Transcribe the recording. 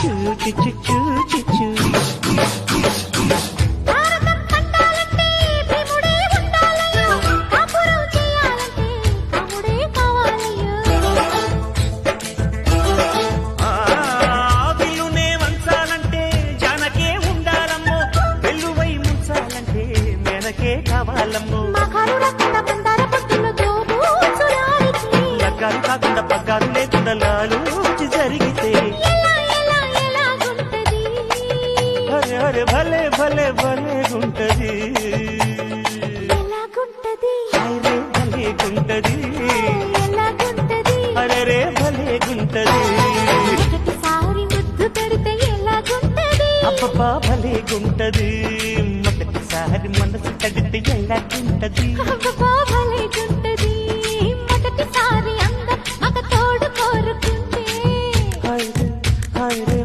చిచ్చు చిచ్చు లగ్గాలు కాకుండా పగ్గాలు లేకుండా లాలూచి జరిగితే అరే అరే భలే భలే భలే గుంటది అరే భలే గుంటది అరే రే భలే గుంటది అబ్బబ్బా భలే గుంటది మొదటిసారి మనసు తడితే ఎలాగుంటది